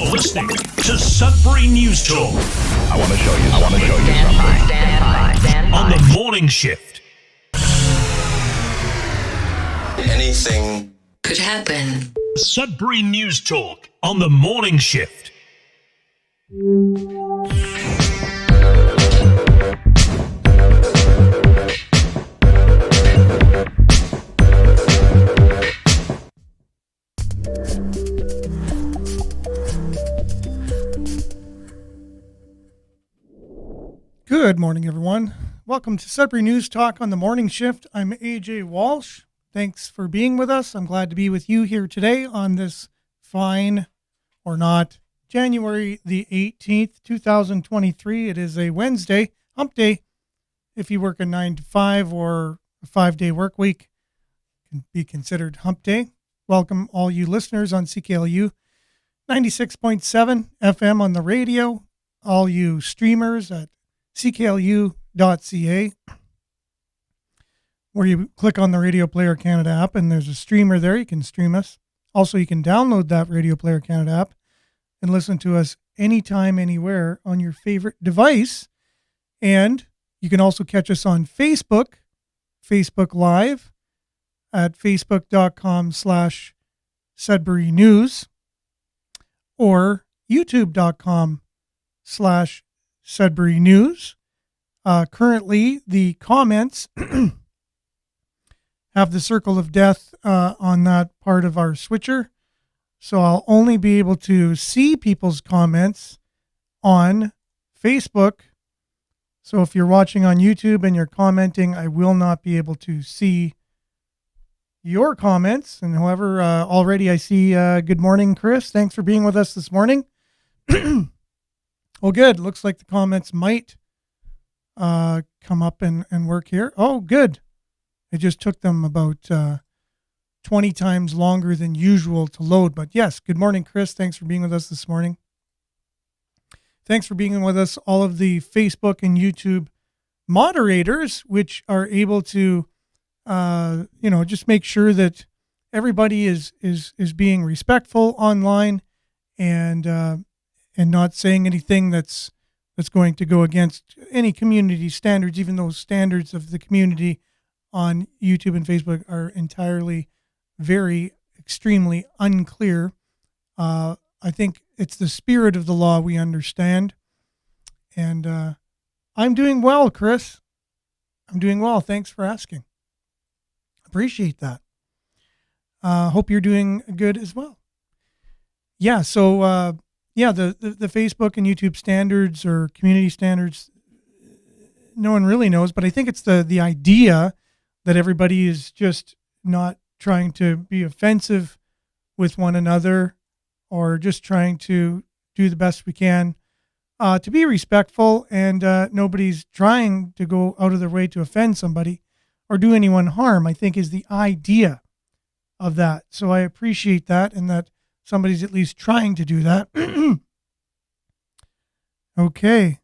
You're listening to Sudbury News Talk. I want to show you something. Stand by. On the morning shift. Anything could happen. Sudbury News Talk on the morning shift. Good morning, everyone. Welcome to Sudbury News Talk on the morning shift. I'm AJ Walsh. Thanks for being with us. I'm glad to be with you here today on this fine, or not, January the 18th, 2023. It is a Wednesday, hump day. If you work a 9 to 5 or a 5-day work week, can be considered hump day. Welcome all you listeners on CKLU 96.7 FM on the radio, all you streamers at cklu.ca, where you click on the Radio Player Canada app and there's a streamer there. You can stream us. Also, you can download that Radio Player Canada app and listen to us anytime, anywhere on your favorite device. And you can also catch us on Facebook Live at facebook.com/Sudbury News or youtube.com/Sudbury News. Currently, the comments have the circle of death on that part of our switcher. So I'll only be able to see people's comments on Facebook. So if you're watching on YouTube and you're commenting, I will not be able to see your comments. And however, already I see good morning, Chris. Thanks for being with us this morning. Well, good. Looks like the comments might come up and work here. Oh, good. It just took them about 20 times longer than usual to load. But yes, good morning, Chris. Thanks for being with us this morning. Thanks for being with us, all of the Facebook and YouTube moderators, which are able to, just make sure that everybody is being respectful online and not saying anything that's going to go against any community standards, even those standards of the community on YouTube and Facebook are entirely extremely unclear. I think it's the spirit of the law we understand. And I'm doing well, Chris. I'm doing well. Thanks for asking. Appreciate that. Hope you're doing good as well. Yeah, so the Facebook and YouTube standards or community standards, no one really knows, but I think it's the idea that everybody is just not trying to be offensive with one another or just trying to do the best we can to be respectful, and nobody's trying to go out of their way to offend somebody or do anyone harm, I think is the idea of that. So I appreciate that, and that somebody's at least trying to do that. Okay.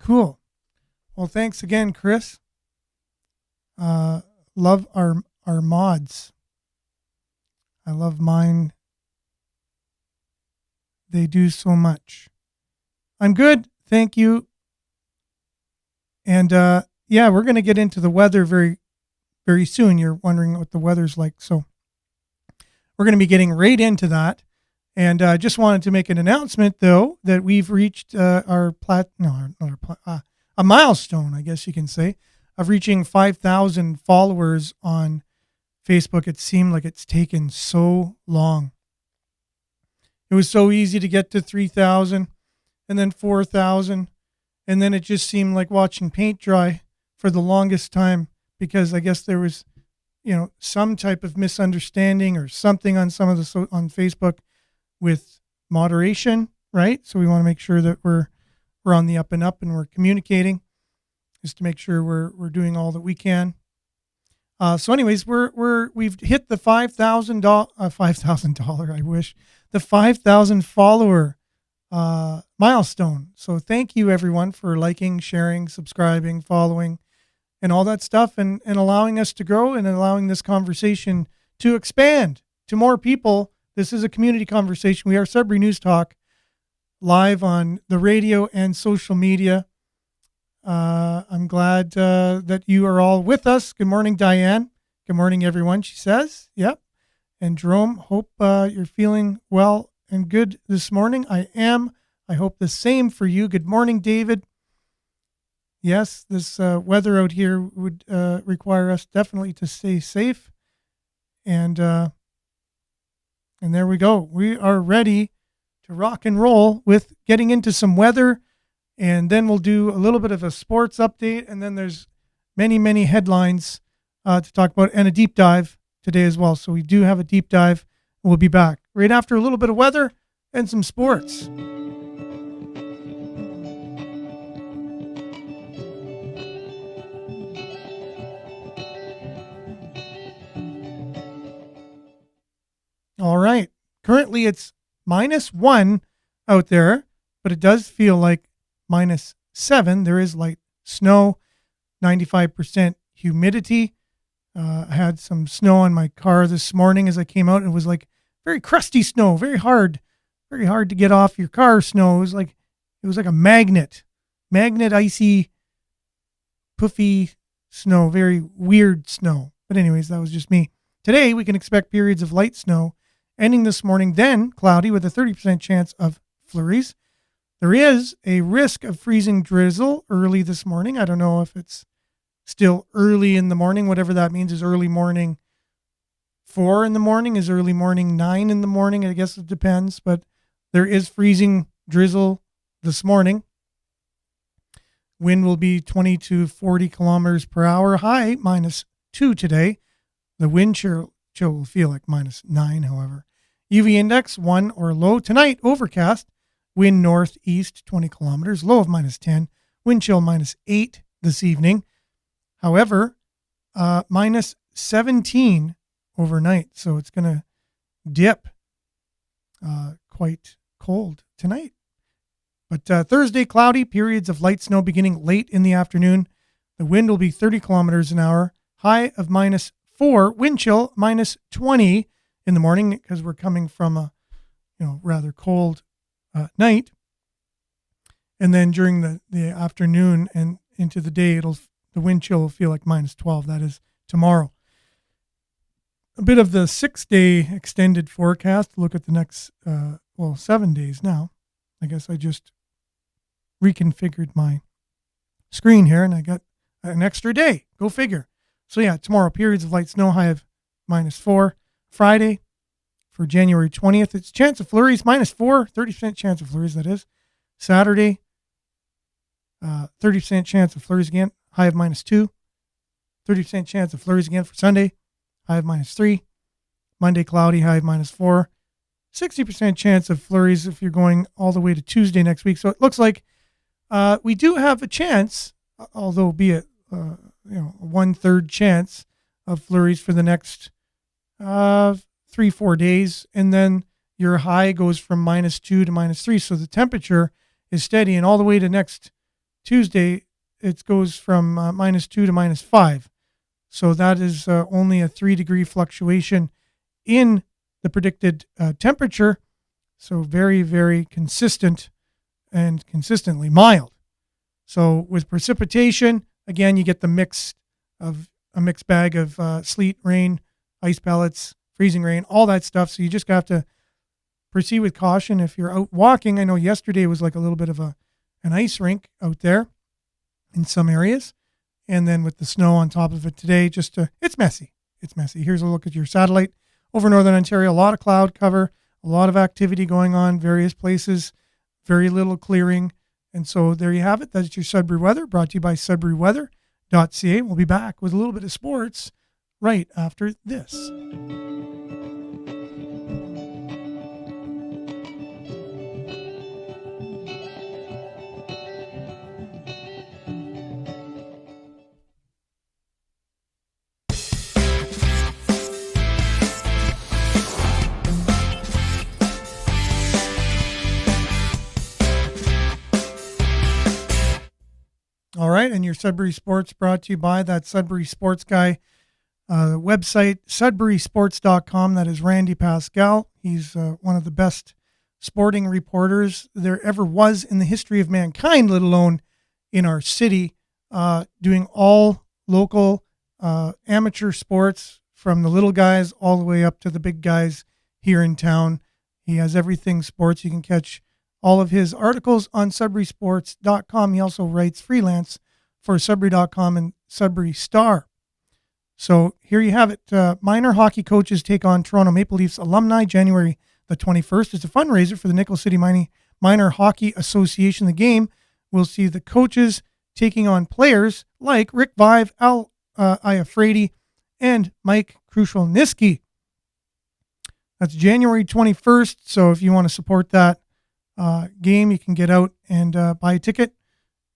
Cool. Well, thanks again, Chris. Love our mods. I love mine. They do so much. I'm good. Thank you. And we're going to get into the weather very, very soon. You're wondering what the weather's like. So we're going to be getting right into that. And I just wanted to make an announcement, though, that we've reached a milestone, I guess you can say, of reaching 5,000 followers on Facebook. It seemed like it's taken so long. It was so easy to get to 3,000 and then 4,000. And then it just seemed like watching paint dry for the longest time, because I guess there was, some type of misunderstanding or something on on Facebook with moderation, right? So we want to make sure that we're on the up and up and we're communicating, just to make sure we're doing all that we can. So anyways, we've hit the $5,000, I wish, the 5,000 follower milestone. So thank you everyone for liking, sharing, subscribing, following, and all that stuff, and allowing us to grow and allowing this conversation to expand to more people This is a community conversation. We are Sudbury News Talk, live on the radio and social media. I'm glad that you are all with us. Good morning, Diane. Good morning, everyone, she says. Yep. And Jerome, hope you're feeling well and good this morning. I am. I hope the same for you. Good morning, David. Yes, this weather out here would require us definitely to stay safe. And there we go. We are ready to rock and roll with getting into some weather. And then we'll do a little bit of a sports update. And then there's many, many headlines to talk about and a deep dive today as well. So we do have a deep dive. We'll be back right after a little bit of weather and some sports. All right. Currently it's -1 out there, but it does feel like -7. There is light snow, 95% humidity. I had some snow on my car this morning as I came out, and it was like very crusty snow, very hard to get off your car snow. It was like a magnet, icy, puffy snow, very weird snow. But anyways, that was just me. Today we can expect periods of light snow ending this morning, then cloudy with a 30% chance of flurries. There is a risk of freezing drizzle early this morning. I don't know if it's still early in the morning, whatever that means. Is early morning 4 in the morning? Is early morning 9 in the morning? I guess it depends, but there is freezing drizzle this morning. Wind will be 20 to 40 kilometers per hour. High -2 today. The wind chill will feel like -9, however. UV index 1 or low. Tonight, overcast. Wind northeast 20 kilometers. Low of -10. Wind chill -8 this evening. However, -17 overnight. So it's going to dip quite cold tonight. But Thursday, cloudy. Periods of light snow beginning late in the afternoon. The wind will be 30 kilometers an hour. High of -4. Wind chill -20 in the morning because we're coming from a rather cold night. And then during the afternoon and into the day, the wind chill will feel like -12. That is tomorrow. A bit of the 6-day extended forecast. Look at the next 7 days now. I guess I just reconfigured my screen here and I got an extra day. Go figure. So yeah, tomorrow, periods of light snow, high of -4. Friday, for January 20th, it's chance of flurries, -4, 30% chance of flurries, that is. Saturday, 30% chance of flurries again, high of -2. 30% chance of flurries again for Sunday, high of -3. Monday, cloudy, high of -4. 60% chance of flurries if you're going all the way to Tuesday next week. So it looks like we do have a chance, although be it a 1/3 chance of flurries for the next 3-4 days. And then your high goes from -2 to -3. So the temperature is steady. And all the way to next Tuesday, it goes from -2 to -5. So that is only a 3-degree fluctuation in the predicted temperature. So very, very consistent and consistently mild. So with precipitation, again, you get a mixed bag of sleet, rain, ice pellets, freezing rain, all that stuff. So you just have to proceed with caution if you're out walking. I know yesterday was like a little bit of an ice rink out there in some areas. And then with the snow on top of it today, it's messy. It's messy. Here's a look at your satellite over Northern Ontario. A lot of cloud cover, a lot of activity going on, various places, very little clearing. And so there you have it. That's your Sudbury weather, brought to you by sudburyweather.ca. We'll be back with a little bit of sports right after this. All right, and your Sudbury Sports brought to you by that Sudbury Sports guy. Website, sudburysports.com. That is Randy Pascal. He's one of the best sporting reporters there ever was in the history of mankind, let alone in our city, doing all local amateur sports from the little guys all the way up to the big guys here in town. He has everything sports. You can catch all of his articles on SudburySports.com. He also writes freelance for Sudbury.com and Sudbury Star. So here you have it. Minor hockey coaches take on Toronto Maple Leafs alumni January the 21st. It's a fundraiser for the Nickel City Minor Hockey Association. The game will see the coaches taking on players like Rick Vive, Al Iafredi, and Mike Krushelnyski. That's January 21st. So if you want to support that game, you can get out and buy a ticket.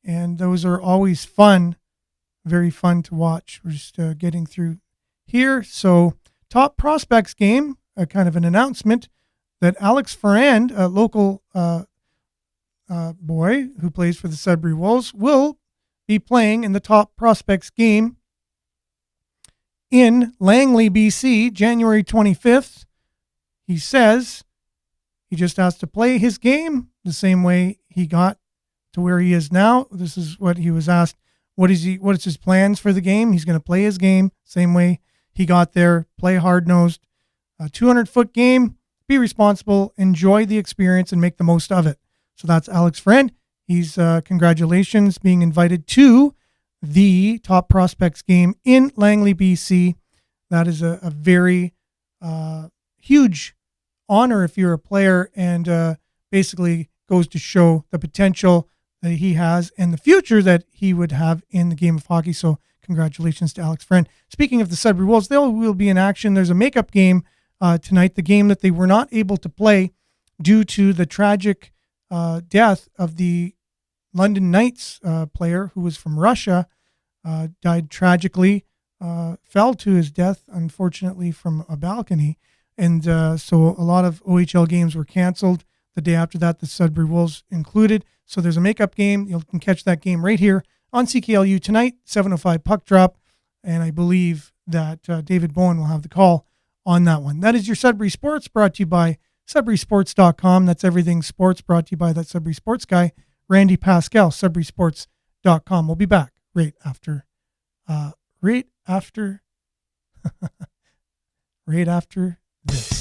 And those are always fun, very fun to watch. We're just getting through here. So top prospects game, kind of an announcement that Alex Ferrand, a local boy who plays for the Sudbury Wolves, will be playing in the top prospects game in Langley, BC, January 25th. He says he just has to play his game the same way he got to where he is now. This is what he was asked. What is his plans for the game? He's going to play his game same way he got there, play hard-nosed. A 200-foot game, be responsible, enjoy the experience, and make the most of it. So that's Alex Friend. He's, congratulations, being invited to the top prospects game in Langley, BC. That is a very huge honor if you're a player, and basically goes to show the potential that he has and the future that he would have in the game of hockey. So congratulations to Alex Friend. Speaking of the Sudbury Wolves, they will be in action. There's a makeup game tonight, the game that they were not able to play due to the tragic death of the London Knights player who was from Russia, died tragically, fell to his death, unfortunately, from a balcony. And so a lot of OHL games were canceled. The day after that, the Sudbury Wolves included. So there's a makeup game. You can catch that game right here on CKLU tonight, 7:05 puck drop. And I believe that David Bowen will have the call on that one. That is your Sudbury Sports, brought to you by SudburySports.com. That's everything sports, brought to you by that Sudbury Sports guy, Randy Pascal, SudburySports.com. We'll be back right after this.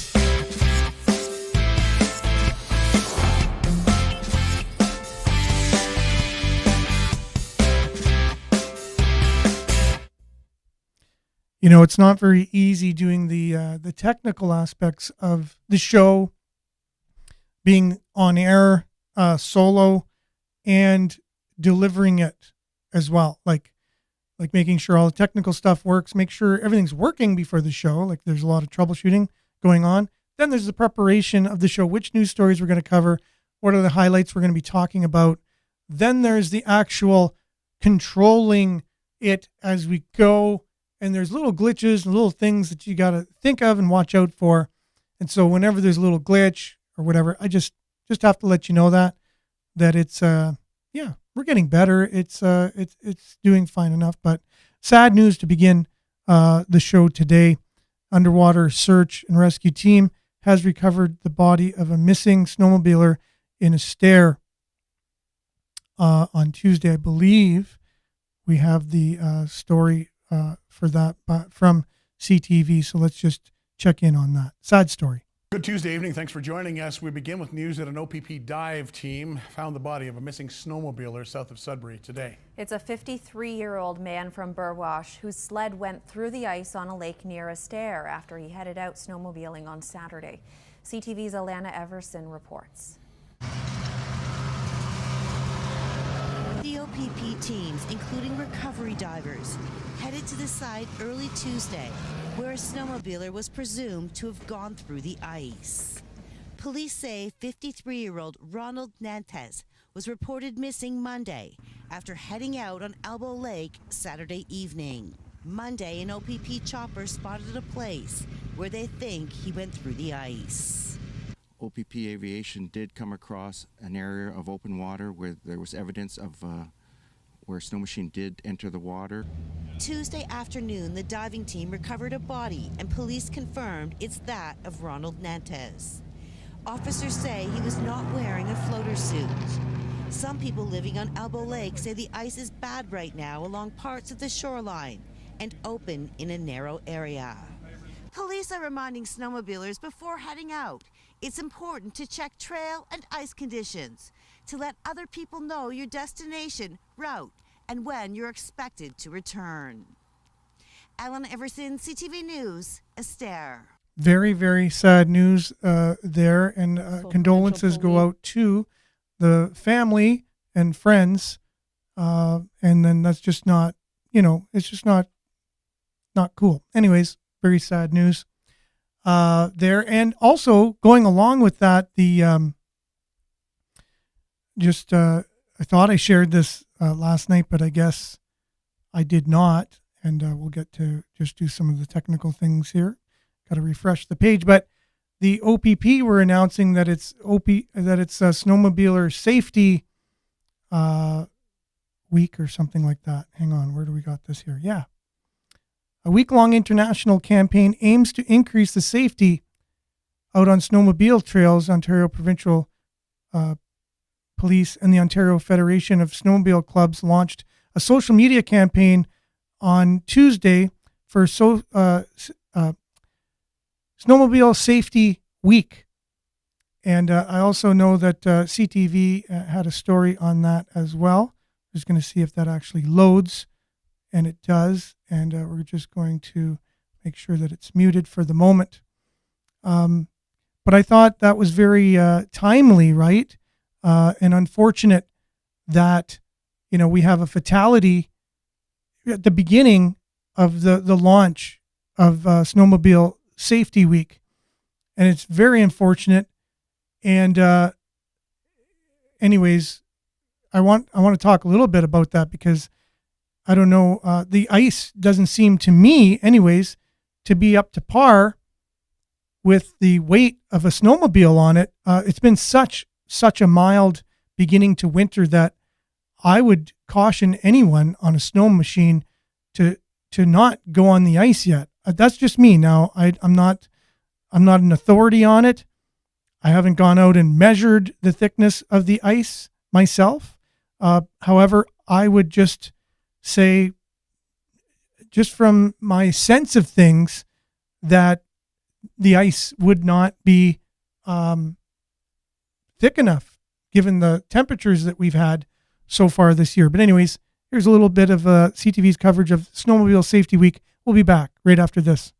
You know, it's not very easy doing the technical aspects of the show, being on air, solo, and delivering it as well. Like making sure all the technical stuff works, make sure everything's working before the show. Like there's a lot of troubleshooting going on. Then there's the preparation of the show, which news stories we're going to cover, what are the highlights we're going to be talking about. Then there's the actual controlling it as we go. And there's little glitches and little things that you got to think of and watch out for. And so whenever there's a little glitch or whatever, I just have to let you know that it's, we're getting better. It's doing fine enough, but sad news to begin the show today. Underwater search and rescue team has recovered the body of a missing snowmobiler in a stair on Tuesday. I believe we have the story for that from CTV. So let's just check in on that. Sad story. Good Tuesday evening. Thanks for joining us. We begin with news that an OPP dive team found the body of a missing snowmobiler south of Sudbury today. It's a 53-year-old man from Burwash whose sled went through the ice on a lake near a stair after he headed out snowmobiling on Saturday. CTV's Alana Everson reports. The OPP teams, including recovery divers, headed to the site early Tuesday, where a snowmobiler was presumed to have gone through the ice. Police say 53-year-old Ronald Nantes was reported missing Monday after heading out on Elbow Lake Saturday evening. Monday, an OPP chopper spotted a place where they think he went through the ice. OPP Aviation did come across an area of open water where there was evidence of where snow machine did enter the water. Tuesday afternoon, the diving team recovered a body and police confirmed it's that of Ronald Nantes. Officers say he was not wearing a floater suit. Some people living on Elbow Lake say the ice is bad right now along parts of the shoreline and open in a narrow area. Police are reminding snowmobilers before heading out, it's important to check trail and ice conditions to let other people know your destination, route, and when you're expected to return. Ellen Everson, CTV News, Esther. Very, very sad news there, and condolences go out to the family and friends, and then that's just not, it's just not cool. Anyways, very sad news there. And also going along with that, I thought I shared this last night, but I guess I did not, and we'll get to just do some of the technical things here. Got to refresh the page, but the OPP were announcing that it's snowmobiler safety week or something like that. Hang on, where do we got this here? Yeah. A week-long international campaign aims to increase the safety out on snowmobile trails. Ontario Provincial Police and the Ontario Federation of Snowmobile Clubs launched a social media campaign on Tuesday for Snowmobile Safety Week. And I also know that CTV had a story on that as well. I'm just going to see if that actually loads, and it does. And we're just going to make sure that it's muted for the moment. But I thought that was very timely, right? And unfortunate that, we have a fatality at the beginning of the launch of Snowmobile Safety Week. And it's very unfortunate. And anyways, I want to talk a little bit about that because I don't know, the ice doesn't seem to me anyways to be up to par with the weight of a snowmobile on it. It's been such a mild beginning to winter that I would caution anyone on a snow machine to not go on the ice yet. That's just me. Now, I'm not an authority on it. I haven't gone out and measured the thickness of the ice myself. However, I would just say, just from my sense of things, that the ice would not be thick enough given the temperatures that we've had so far this year. But anyways, here's a little bit of CTV's coverage of Snowmobile Safety Week. We'll be back right after this.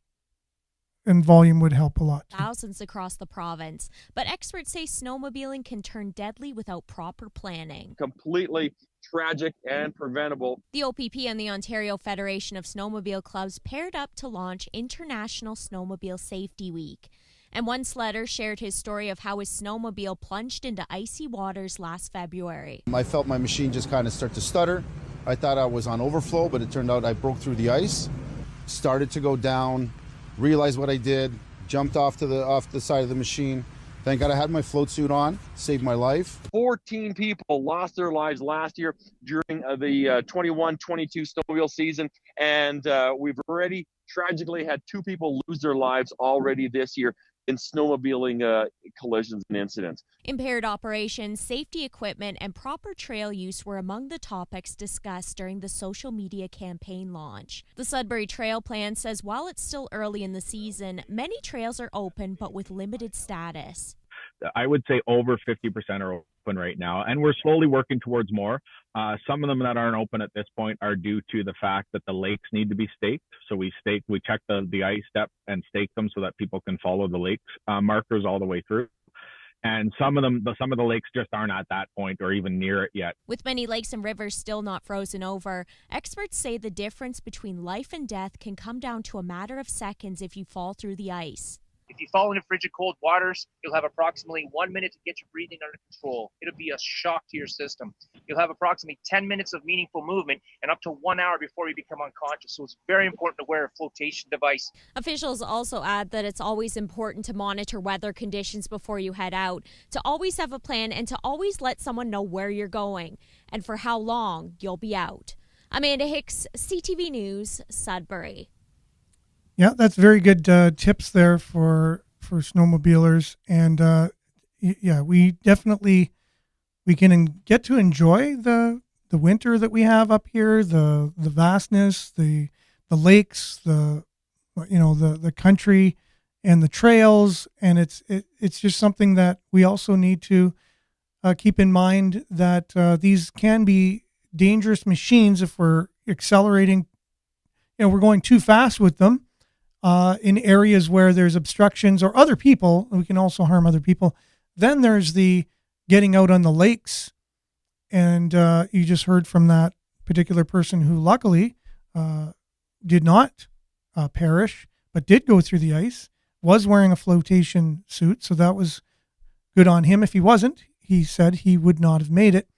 And volume would help a lot. Thousands across the province, but experts say snowmobiling can turn deadly without proper planning. Completely tragic and preventable. The OPP and the Ontario Federation of Snowmobile Clubs paired up to launch International Snowmobile Safety Week. And one sledder shared his story of how his snowmobile plunged into icy waters last February. I felt my machine just kind of start to stutter. I thought I was on overflow, but it turned out I broke through the ice, started to go down, realized what I did, jumped off the side of the machine. Thank God I had my float suit on, saved my life. 14 people lost their lives last year during the 21-22 snowmobile season, and we've already tragically had 2 people lose their lives already this year in snowmobiling collisions and incidents. Impaired operations, safety equipment, and proper trail use were among the topics discussed during the social media campaign launch. The Sudbury Trail Plan says while it's still early in the season, many trails are open but with limited status. I would say over 50% are open right now, and we're slowly working towards more. Some of them that aren't open at this point are due to the fact that the lakes need to be staked. So we check the ice depth and stake them so that people can follow the lakes markers all the way through. And some of the lakes just aren't at that point or even near it yet. With many lakes and rivers still not frozen over, experts say the difference between life and death can come down to a matter of seconds if you fall through the ice. If you fall into frigid cold waters, you'll have approximately 1 minute to get your breathing under control. It'll be a shock to your system. You'll have approximately 10 minutes of meaningful movement and up to 1 hour before you become unconscious. So it's very important to wear a flotation device. Officials also add that it's always important to monitor weather conditions before you head out, to always have a plan, and to always let someone know where you're going and for how long you'll be out. Amanda Hicks, CTV News, Sudbury. Yeah, that's very good tips there for snowmobilers. And yeah, we can get to enjoy the winter that we have up here, the vastness, the lakes, the country and the trails. And it's just something that we also need to keep in mind that these can be dangerous machines if we're accelerating, we're going too fast with them. In areas where there's obstructions or other people, we can also harm other people. Then there's the getting out on the lakes. And you just heard from that particular person who luckily did not perish, but did go through the ice, was wearing a flotation suit. So that was good on him. If he wasn't, he said he would not have made it.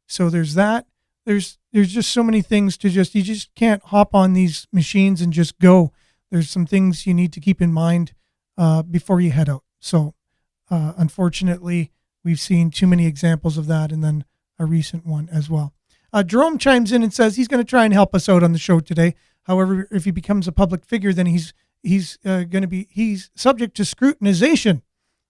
So there's that. There's just so many things you just can't hop on these machines and just go. There's some things you need to keep in mind before you head out. So unfortunately, we've seen too many examples of that, and then a recent one as well. Jerome chimes in and says he's going to try and help us out on the show today. However, if he becomes a public figure, then he's subject to scrutinization,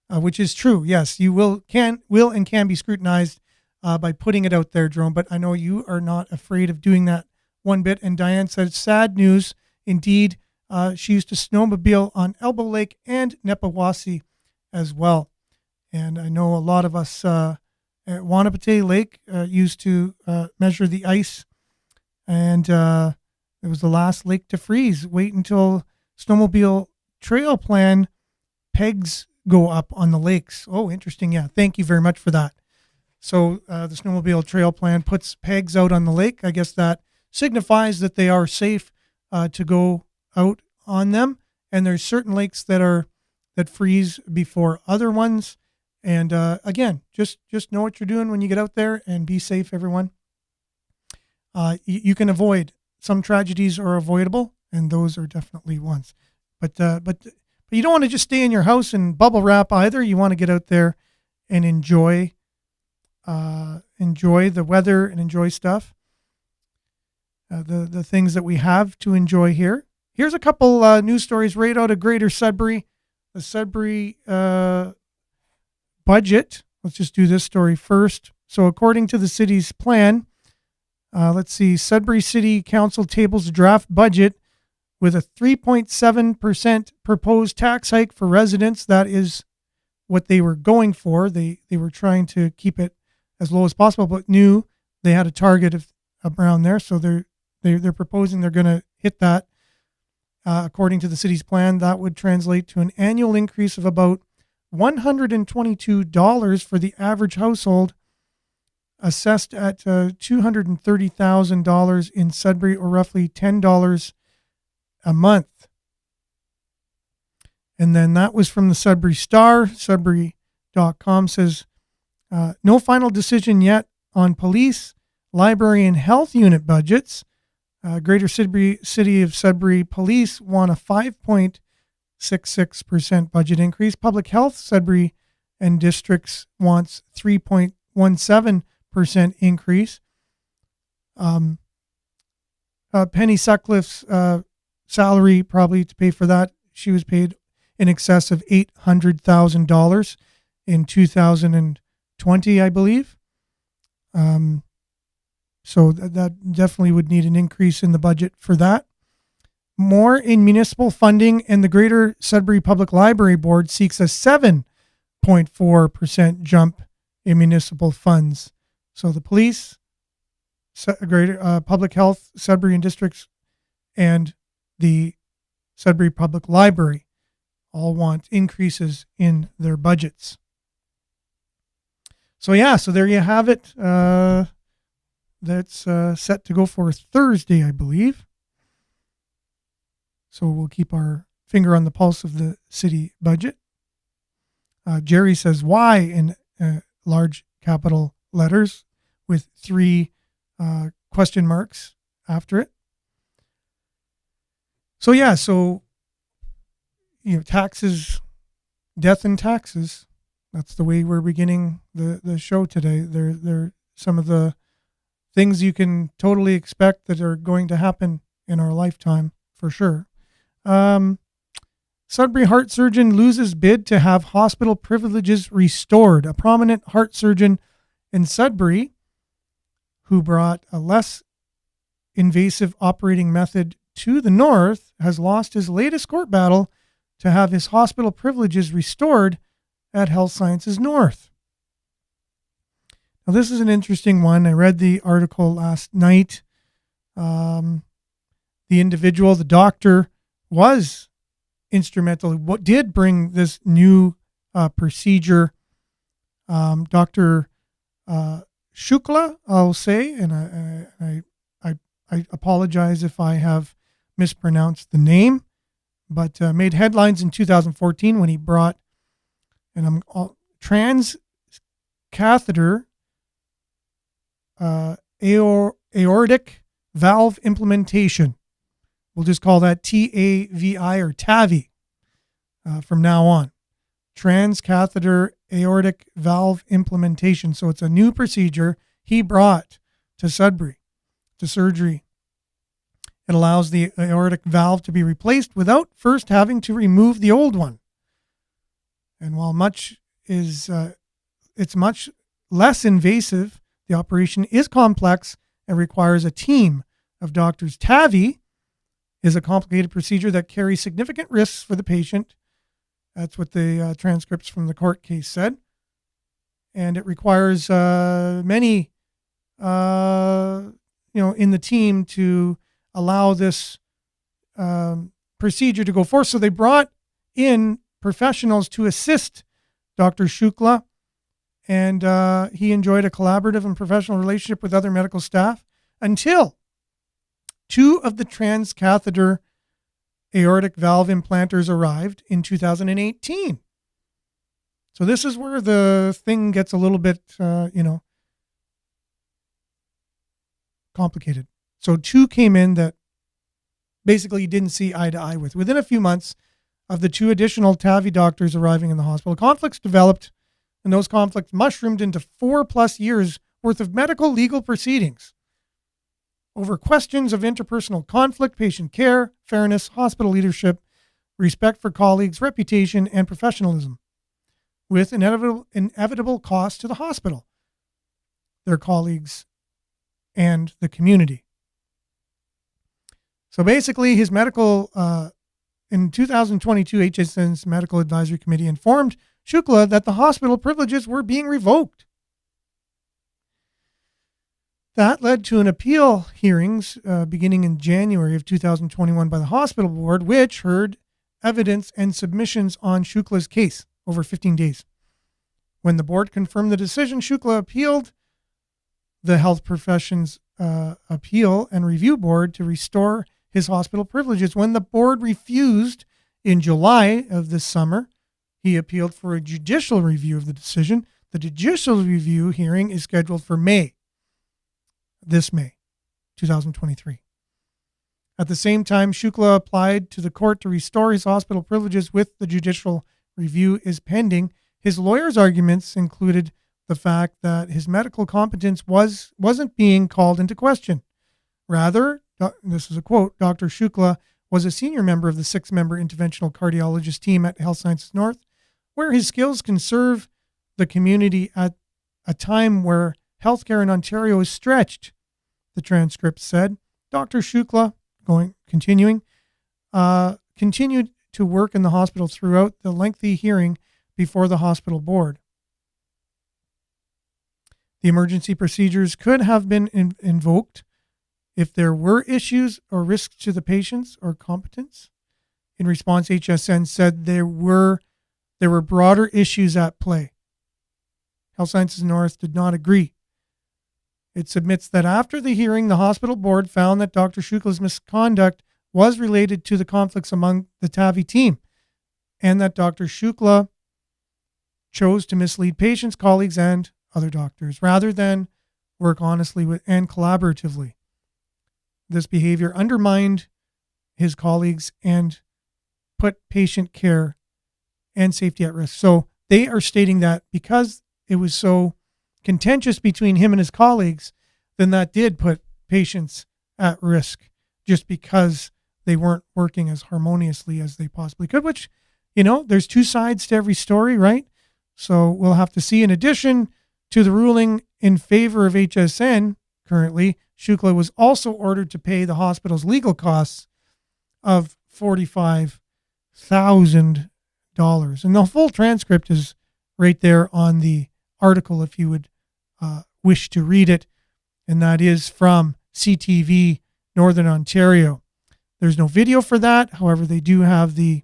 which is true. Yes, you will and can be scrutinized by putting it out there, Jerome. But I know you are not afraid of doing that one bit. And Diane said, sad news indeed. She used to snowmobile on Elbow Lake and Nepawasi as well. And I know a lot of us at Wanapate Lake used to measure the ice. And it was the last lake to freeze. Wait until snowmobile trail plan pegs go up on the lakes. Oh, interesting. Yeah, thank you very much for that. So the snowmobile trail plan puts pegs out on the lake. I guess that signifies that they are safe to go out on them, and there's certain lakes that freeze before other ones. And again, just know what you're doing when you get out there, and be safe, everyone. You can avoid some tragedies are avoidable, and those are definitely ones. But you don't want to just stay in your house and bubble wrap either. You want to get out there and enjoy the weather and enjoy stuff. The things that we have to enjoy here. Here's a couple news stories right out of Greater Sudbury. The Sudbury budget. Let's just do this story first. So according to the city's plan, let's see, Sudbury City Council tables a draft budget with a 3.7% proposed tax hike for residents. That is what they were going for. They were trying to keep it as low as possible, but knew they had a target of around there. So they're proposing they're going to hit that. According to the city's plan, that would translate to an annual increase of about $122 for the average household, assessed at $230,000 in Sudbury, or roughly $10 a month. And then that was from the Sudbury Star. Sudbury.com says, no final decision yet on police, library, and health unit budgets. Greater Sudbury City of Sudbury Police want a 5.66% budget increase. Public Health Sudbury and Districts wants 3.17% increase. Penny Sutcliffe's salary, probably to pay for that, she was paid in excess of $800,000 in 2020, I believe. So that definitely would need an increase in the budget for that. More in municipal funding, and the Greater Sudbury Public Library Board seeks a 7.4% jump in municipal funds. So the police, Greater Public Health, Sudbury and Districts, and the Sudbury Public Library all want increases in their budgets. So yeah, so there you have it. That's set to go for Thursday, I believe. So we'll keep our finger on the pulse of the city budget. Jerry says why in large capital letters with 3 question marks after it. So taxes, death and taxes. That's the way we're beginning the show today. They're some of the things you can totally expect that are going to happen in our lifetime, for sure. Sudbury heart surgeon loses bid to have hospital privileges restored. A prominent heart surgeon in Sudbury, who brought a less invasive operating method to the north, has lost his latest court battle to have his hospital privileges restored at Health Sciences North. Now, this is an interesting one. I read the article last night. The individual, the doctor, was instrumental, what did bring this new procedure. Dr. Shukla, I'll say, and I apologize if I have mispronounced the name, but made headlines in 2014 when he brought transcatheter aortic valve implementation. We'll just call that TAVI or TAVI from now on. Transcatheter aortic valve implementation. So it's a new procedure he brought to Sudbury, to surgery. It allows the aortic valve to be replaced without first having to remove the old one. And while it's much less invasive, the operation is complex and requires a team of doctors. TAVI is a complicated procedure that carries significant risks for the patient. That's what the transcripts from the court case said. And it requires many, in the team to allow this procedure to go forth. So they brought in professionals to assist Dr. Shukla, and he enjoyed a collaborative and professional relationship with other medical staff until 2 of the transcatheter aortic valve implanters arrived in 2018. So this is where the thing gets a little bit, complicated. So 2 came in that basically you didn't see eye to eye with. Within a few months of the 2 additional TAVI doctors arriving in the hospital, conflicts developed, and those conflicts mushroomed into 4+ years worth of medical legal proceedings over questions of interpersonal conflict, patient care, fairness, hospital leadership, respect for colleagues, reputation, and professionalism, with inevitable cost to the hospital, their colleagues, and the community. So basically, his medical, in 2022, HSN's Medical Advisory Committee informed Shukla that the hospital privileges were being revoked. That led to an appeal hearings beginning in January of 2021 by the hospital board, which heard evidence and submissions on Shukla's case over 15 days. When the board confirmed the decision, Shukla appealed the Health Professions Appeal and Review Board to restore his hospital privileges. When the board refused in July of this summer, he appealed for a judicial review of the decision. The judicial review hearing is scheduled for this May, 2023. At the same time, Shukla applied to the court to restore his hospital privileges with the judicial review is pending. His lawyer's arguments included the fact that his medical competence wasn't being called into question. Rather, this is a quote, Dr. Shukla was a senior member of the 6-member interventional cardiologist team at Health Sciences North, where his skills can serve the community at a time where healthcare in Ontario is stretched, the transcript said. Dr. Shukla, continued to work in the hospital throughout the lengthy hearing before the hospital board. The emergency procedures could have been invoked if there were issues or risks to the patients or competence. In response, HSN said there were broader issues at play. Health Sciences North did not agree. It submits that after the hearing, the hospital board found that Dr. Shukla's misconduct was related to the conflicts among the TAVI team, and that Dr. Shukla chose to mislead patients, colleagues, and other doctors rather than work honestly and collaboratively. This behavior undermined his colleagues and put patient care and safety at risk. So they are stating that because it was so contentious between him and his colleagues, then that did put patients at risk just because they weren't working as harmoniously as they possibly could, which, there's two sides to every story, right? So we'll have to see. In addition to the ruling in favor of HSN currently, Shukla was also ordered to pay the hospital's legal costs of $45,000. And the full transcript is right there on the article if you would wish to read it. And that is from CTV Northern Ontario. There's no video for that. However, they do have the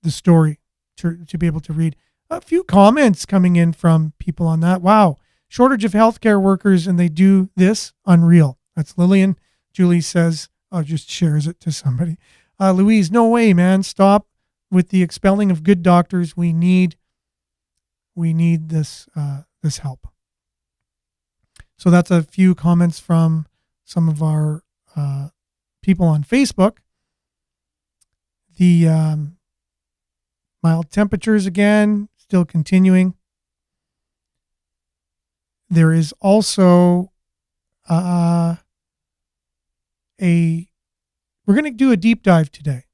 story to be able to read. A few comments coming in from people on that. Wow. Shortage of healthcare workers and they do this? Unreal. That's Lillian. Julie says, just shares it to somebody. Louise, no way, man. Stop with the expelling of good doctors. We need this help. So that's a few comments from some of our people on Facebook. The mild temperatures again, still continuing. There is also we're going to do a deep dive today.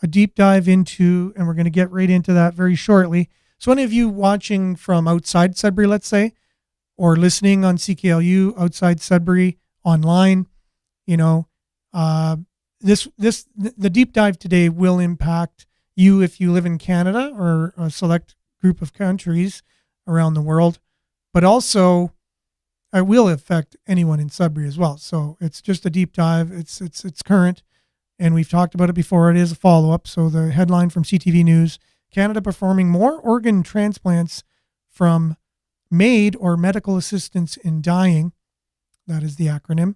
A deep dive into, and we're going to get right into that very shortly. So any of you watching from outside Sudbury, let's say, or listening on CKLU outside Sudbury online, the deep dive today will impact you if you live in Canada or a select group of countries around the world, but also it will affect anyone in Sudbury as well. So it's just a deep dive. It's current, and we've talked about it before. It is a follow-up. So the headline from CTV News: Canada performing more organ transplants from MAID or medical assistance in dying. That is the acronym.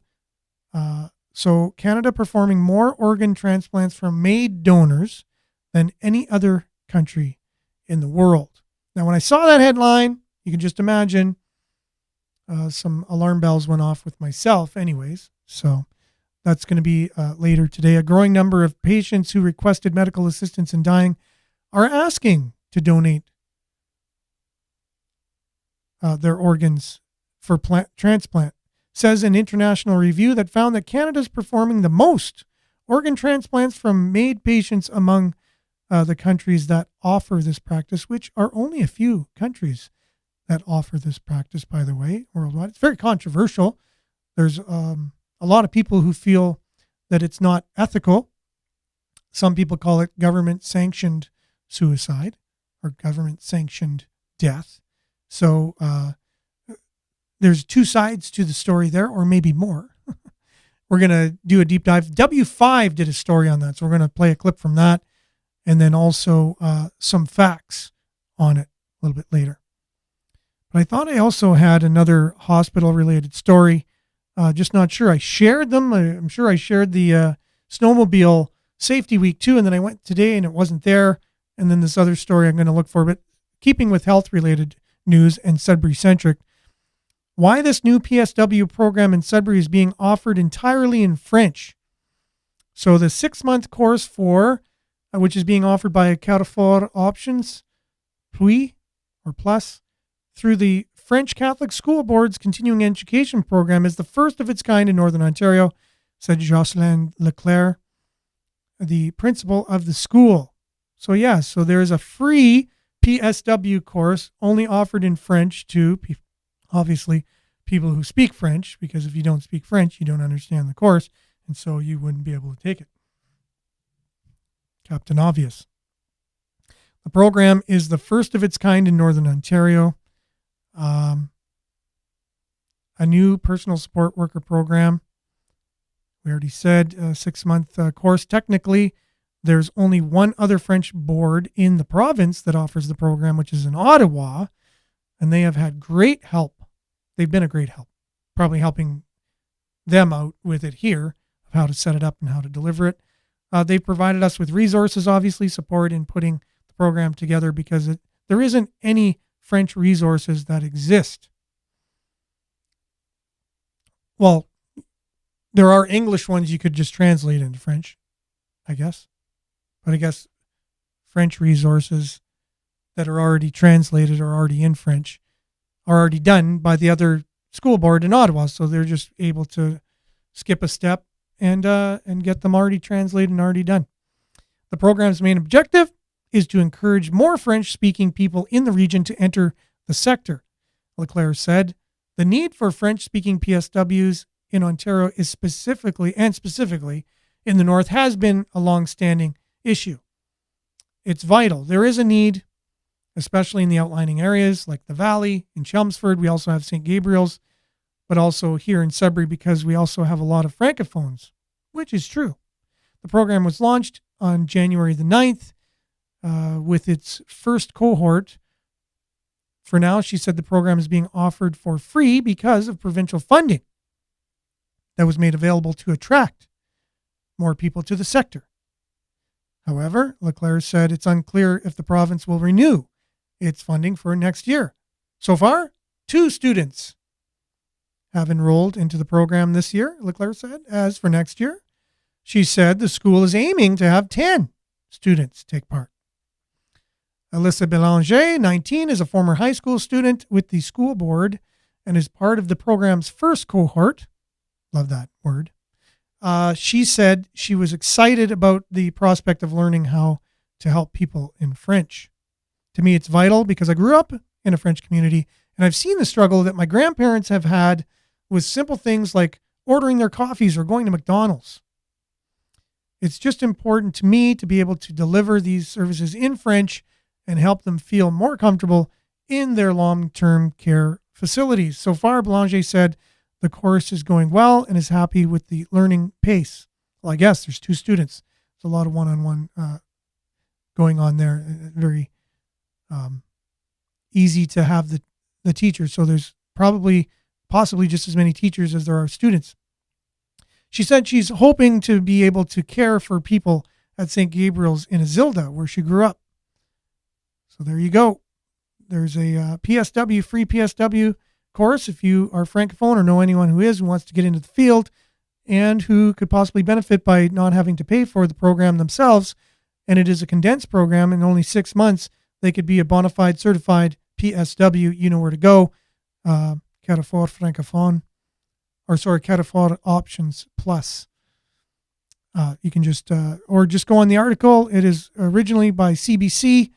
So Canada performing more organ transplants from MAID donors than any other country in the world. Now, when I saw that headline, you can just imagine some alarm bells went off with myself anyways. So that's going to be later today. A growing number of patients who requested medical assistance in dying are asking to donate their organs for transplant, says an international review that found that Canada is performing the most organ transplants from MAID patients among the countries that offer this practice, which are only a few countries that offer this practice, by the way, worldwide. It's very controversial. There's a lot of people who feel that it's not ethical. Some people call it government-sanctioned suicide or government-sanctioned death. So there's two sides to the story there, or maybe more. We're going to do a deep dive. W5 did a story on that, so we're going to play a clip from that, and then also some facts on it a little bit later. But I thought I also had another hospital-related story. Just not sure I shared them. I'm sure I shared the snowmobile safety week too, and then I went today and it wasn't there. And then this other story I'm going to look for, but keeping with health-related news and Sudbury-centric, why this new PSW program in Sudbury is being offered entirely in French. So the 6-month course which is being offered by Carrefour Options, Puis, or Plus, through the French Catholic School Board's continuing education program is the first of its kind in Northern Ontario, said Jocelyn Leclerc, the principal of the school. So so there is a free PSW course only offered in French to obviously people who speak French, because if you don't speak French, you don't understand the course, and so you wouldn't be able to take it. Captain Obvious. The program is the first of its kind in Northern Ontario. A new personal support worker program. We already said a 6-month course. Technically, there's only one other French board in the province that offers the program, which is in Ottawa, and they have had great help. They've been a great help, probably helping them out with it here, of how to set it up and how to deliver it. They've provided us with resources, obviously, support in putting the program together because there isn't any French resources that exist. Well, there are English ones you could just translate into French, I guess. But I guess French resources that are already translated or already in French are already done by the other school board in Ottawa. So they're just able to skip a step and get them already translated and already done. The program's main objective is to encourage more French-speaking people in the region to enter the sector. Leclerc said, the need for French-speaking PSWs in Ontario is specifically in the North has been a long-standing issue. It's vital. There is a need, especially in the outlying areas like the Valley, in Chelmsford. We also have St. Gabriel's, but also here in Sudbury because we also have a lot of Francophones, which is true. The program was launched on January the 9th with its first cohort. For now, she said the program is being offered for free because of provincial funding that was made available to attract more people to the sector. However, Leclerc said it's unclear if the province will renew its funding for next year. So far, 2 students have enrolled into the program this year, Leclerc said. As for next year, she said the school is aiming to have 10 students take part. Alyssa Belanger, 19, is a former high school student with the school board and is part of the program's first cohort. Love that word. She said she was excited about the prospect of learning how to help people in French. To me, it's vital because I grew up in a French community and I've seen the struggle that my grandparents have had with simple things like ordering their coffees or going to McDonald's. It's just important to me to be able to deliver these services in French and help them feel more comfortable in their long-term care facilities. So far, Belanger said the course is going well and is happy with the learning pace. Well, I guess there's 2 students. There's a lot of one-on-one going on there. Very easy to have the teachers. So there's possibly just as many teachers as there are students. She said she's hoping to be able to care for people at St. Gabriel's in Isilda, where she grew up. So there you go. There's a PSW, free PSW course if you are Francophone or know anyone who wants to get into the field and who could possibly benefit by not having to pay for the program themselves. And it is a condensed program. In only 6 months, they could be a bona fide certified PSW. You know where to go. Carrefour Francophone. Carrefour Options Plus. You can just go on the article. It is originally by CBC,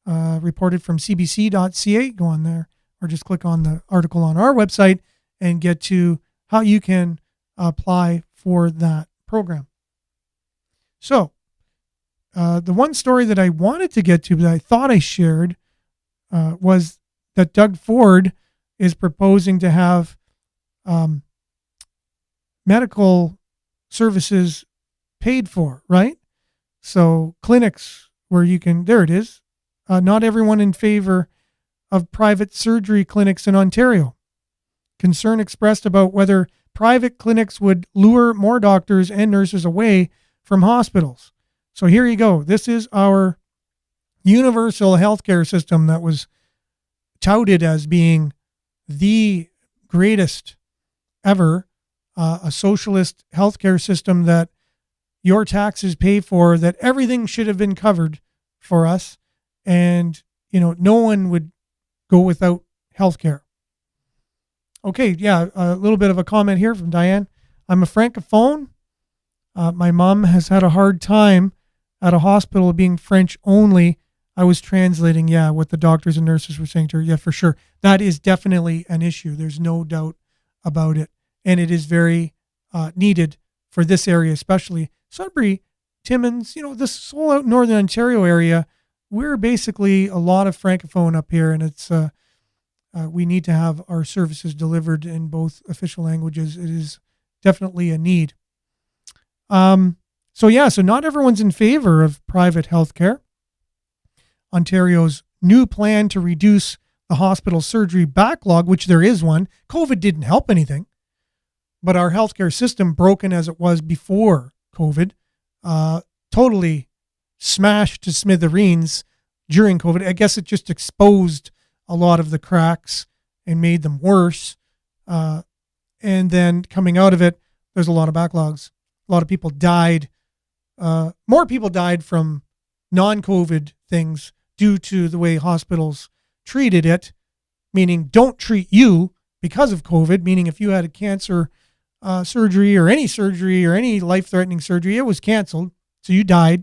reported from cbc.ca. Go on there or just click on the article on our website and get to how you can apply for that program. So the one story that I wanted to get to, that I thought I shared, was that Doug Ford is proposing to have medical services paid for, right? So clinics where you can, there it is. Not everyone in favor of private surgery clinics in Ontario. Concern expressed about whether private clinics would lure more doctors and nurses away from hospitals. So here you go. This is our universal healthcare system that was touted as being the greatest ever, a socialist healthcare system that your taxes pay for, that everything should have been covered for us. And, no one would go without healthcare. Okay, yeah, a little bit of a comment here from Diane. I'm a Francophone. My mom has had a hard time at a hospital being French only. I was translating, what the doctors and nurses were saying to her. Yeah, for sure. That is definitely an issue. There's no doubt about it. And it is very needed for this area, especially Sudbury, Timmins, this whole out Northern Ontario area. We're basically a lot of Francophone up here, and it's we need to have our services delivered in both official languages. It is definitely a need. So not everyone's in favor of private healthcare. Ontario's new plan to reduce the hospital surgery backlog, which there is one. COVID didn't help anything, but our healthcare system, broken as it was before COVID, totally smashed to smithereens during COVID. I guess it just exposed a lot of the cracks and made them worse. And then coming out of it, there's a lot of backlogs. A lot of people died. More people died from non-COVID things due to the way hospitals treated it, meaning don't treat you because of COVID, meaning if you had a cancer surgery or any life-threatening surgery, it was canceled. So you died,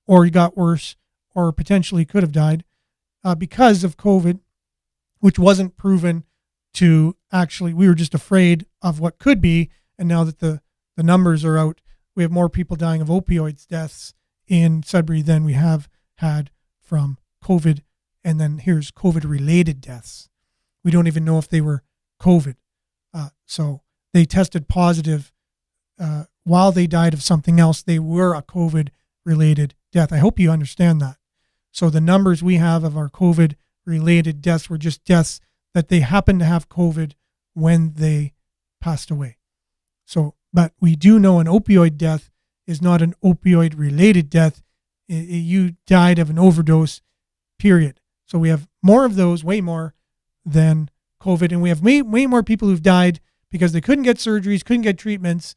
or you got worse, or potentially could have died because of COVID, which wasn't proven to actually, we were just afraid of what could be. And now that the numbers are out, we have more people dying of opioids deaths in Sudbury than we have had from COVID. And then here's COVID-related deaths. We don't even know if they were COVID. So they tested positive while they died of something else. They were a COVID-related death. I hope you understand that. So the numbers we have of our COVID-related deaths were just deaths that they happened to have COVID when they passed away. So, but we do know an opioid death is not an opioid-related death. You died of an overdose, period. So we have more of those, way more than COVID. And we have way more people who've died because they couldn't get surgeries, couldn't get treatments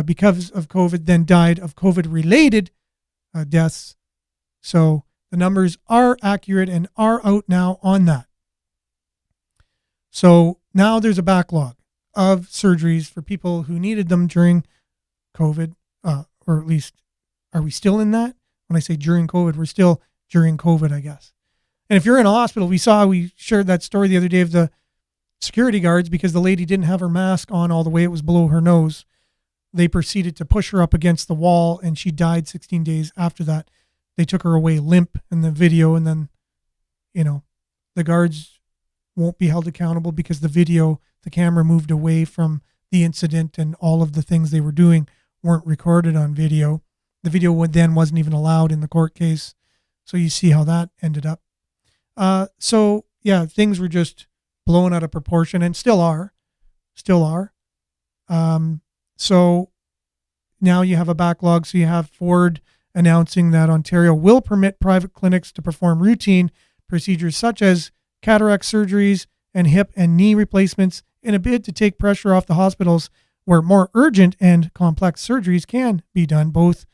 because of COVID, than died of COVID-related deaths. So the numbers are accurate and are out now on that. So now there's a backlog of surgeries for people who needed them during COVID, or at least, are we still in that? When I say during COVID, we're still during COVID, I guess. And if you're in a hospital, we shared that story the other day of the security guards, because the lady didn't have her mask on all the way, it was below her nose. They proceeded to push her up against the wall, and she died 16 days after that. They took her away limp in the video, and then, the guards won't be held accountable because the camera moved away from the incident, and all of the things they were doing weren't recorded on video. The video then wasn't even allowed in the court case. So you see how that ended up. So yeah, things were just blown out of proportion, and still are. So now you have a backlog. So you have Ford announcing that Ontario will permit private clinics to perform routine procedures such as cataract surgeries and hip and knee replacements in a bid to take pressure off the hospitals where more urgent and complex surgeries can be done. Both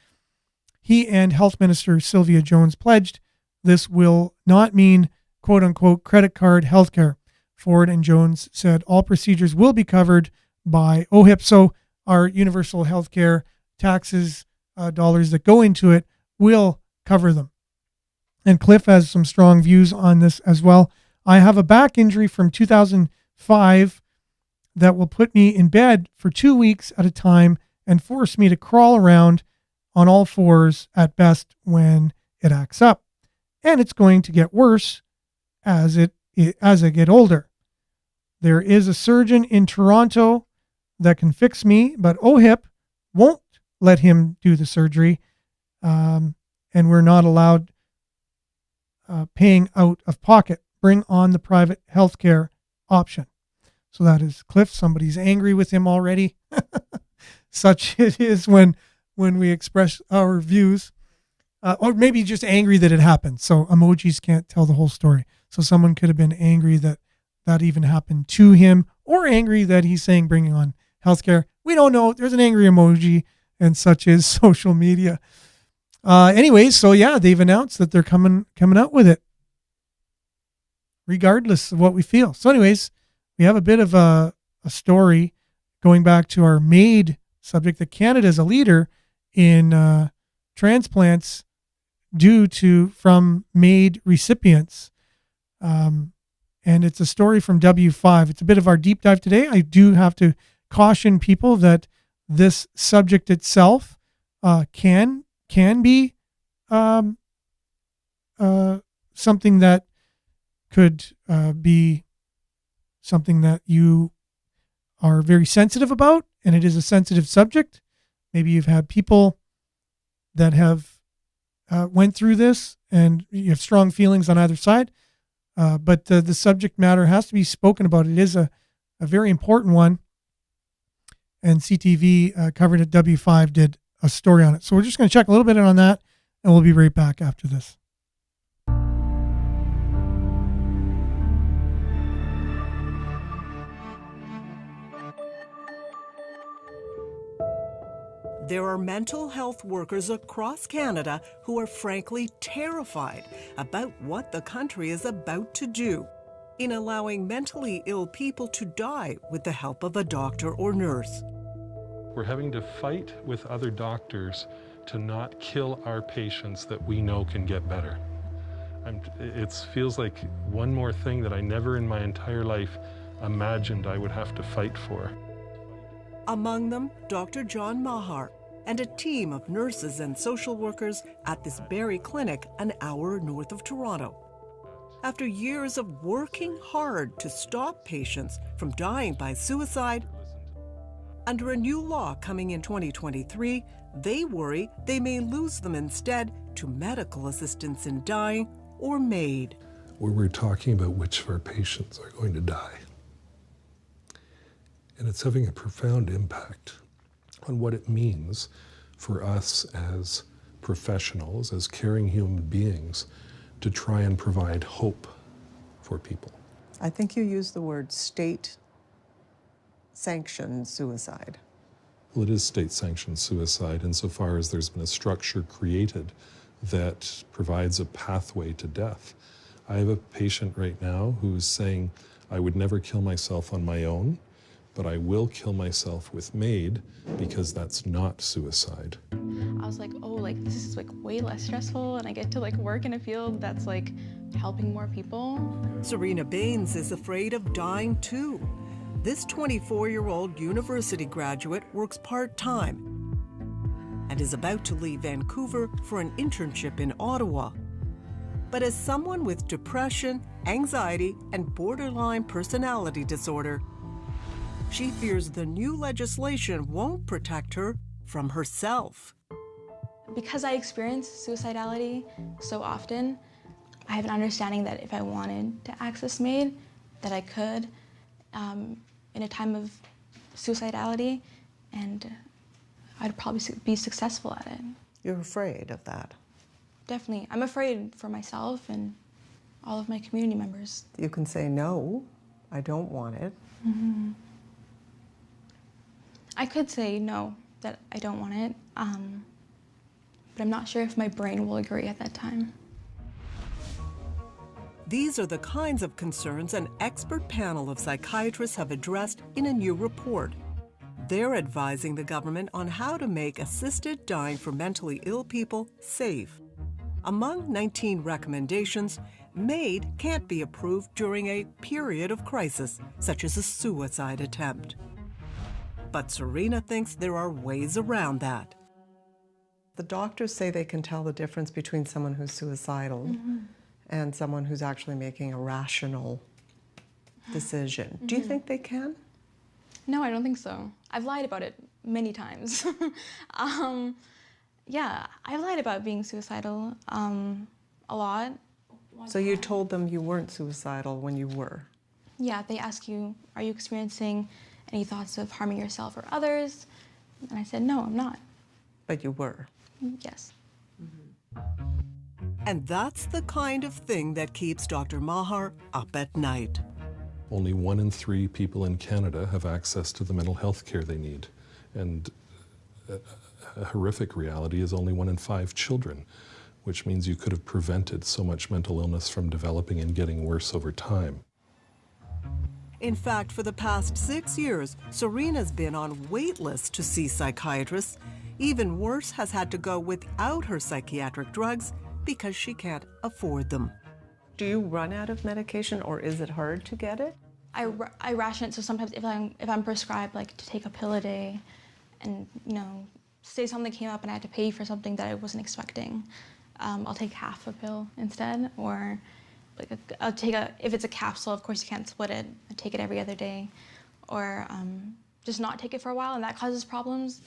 he and Health Minister Sylvia Jones pledged this will not mean quote-unquote credit card healthcare. Ford and Jones said all procedures will be covered by OHIP. So our universal healthcare taxes, dollars that go into it, will cover them. And Cliff has some strong views on this as well. I have a back injury from 2005 that will put me in bed for 2 weeks at a time and force me to crawl around on all fours at best when it acts up. And it's going to get worse as I get older. There is a surgeon in Toronto that can fix me, but OHIP won't let him do the surgery. And we're not allowed paying out of pocket. Bring on the private healthcare option. So that is Cliff. Somebody's angry with him already. Such it is when we express our views, or maybe just angry that it happened. So emojis can't tell the whole story. So someone could have been angry that even happened to him, or angry that he's saying bringing on healthcare. We don't know. There's an angry emoji, and such is social media. Anyways, so yeah, they've announced that they're coming out with it, regardless of what we feel. So anyways, we have a bit of a story going back to our MAID subject, that Canada is a leader in transplants from MAID recipients. And it's a story from W5. It's a bit of our deep dive today. I do have to caution people that this subject itself can be something that could be something that you are very sensitive about, and it is a sensitive subject. Maybe you've had people that have went through this, and you have strong feelings on either side. But the subject matter has to be spoken about. It is a very important one. And CTV covered at W5 did a story on it. So we're just going to check a little bit on that, and we'll be right back after this. There are mental health workers across Canada who are frankly terrified about what the country is about to do in allowing mentally ill people to die with the help of a doctor or nurse. We're having to fight with other doctors to not kill our patients that we know can get better. It feels like one more thing that I never in my entire life imagined I would have to fight for. Among them, Dr. John Mahar and a team of nurses and social workers at this Barrie clinic an hour north of Toronto. After years of working hard to stop patients from dying by suicide, under a new law coming in 2023, they worry they may lose them instead to medical assistance in dying or MAID. Where we're talking about which of our patients are going to die. And it's having a profound impact on what it means for us as professionals, as caring human beings, to try and provide hope for people. I think you used the word state-sanctioned suicide. Well, it is state-sanctioned suicide insofar as there's been a structure created that provides a pathway to death. I have a patient right now who's saying, I would never kill myself on my own, but I will kill myself with MAID because that's not suicide. I was like, oh, like this is like way less stressful, and I get to like work in a field that's like helping more people. Serena Baines is afraid of dying too. This 24-year-old university graduate works part-time and is about to leave Vancouver for an internship in Ottawa. But as someone with depression, anxiety, and borderline personality disorder, she fears the new legislation won't protect her from herself. Because I experience suicidality so often, I have an understanding that if I wanted to access MAID, that I could in a time of suicidality, and I'd probably be successful at it. You're afraid of that? Definitely. I'm afraid for myself and all of my community members. You can say, no, I don't want it. Mm-hmm. I could say no, that I don't want it, but I'm not sure if my brain will agree at that time. These are the kinds of concerns an expert panel of psychiatrists have addressed in a new report. They're advising the government on how to make assisted dying for mentally ill people safe. Among 19 recommendations, MAID can't be approved during a period of crisis, such as a suicide attempt. But Serena thinks there are ways around that. The doctors say they can tell the difference between someone who's suicidal and someone who's actually making a rational decision. Do you think they can? No, I don't think so. I've lied about it many times. Yeah, I've lied about being suicidal a lot. So you told them you weren't suicidal when you were? Yeah, they ask you, are you experiencing any thoughts of harming yourself or others? And I said, no, I'm not. But you were? Yes. And that's the kind of thing that keeps Dr. Mahar up at night. Only 1 in 3 people in Canada have access to the mental health care they need. And a horrific reality is only 1 in 5 children, which means you could have prevented so much mental illness from developing and getting worse over time. In fact, for the past 6 years, Serena's been on wait lists to see psychiatrists. Even worse, has had to go without her psychiatric drugs because she can't afford them. Do you run out of medication, or is it hard to get it? I ration it, so sometimes if I'm prescribed like to take a pill a day, and say something came up and I had to pay for something that I wasn't expecting, I'll take half a pill instead, or like I'll take if it's a capsule, of course you can't split it. I take it every other day, or just not take it for a while, and that causes problems.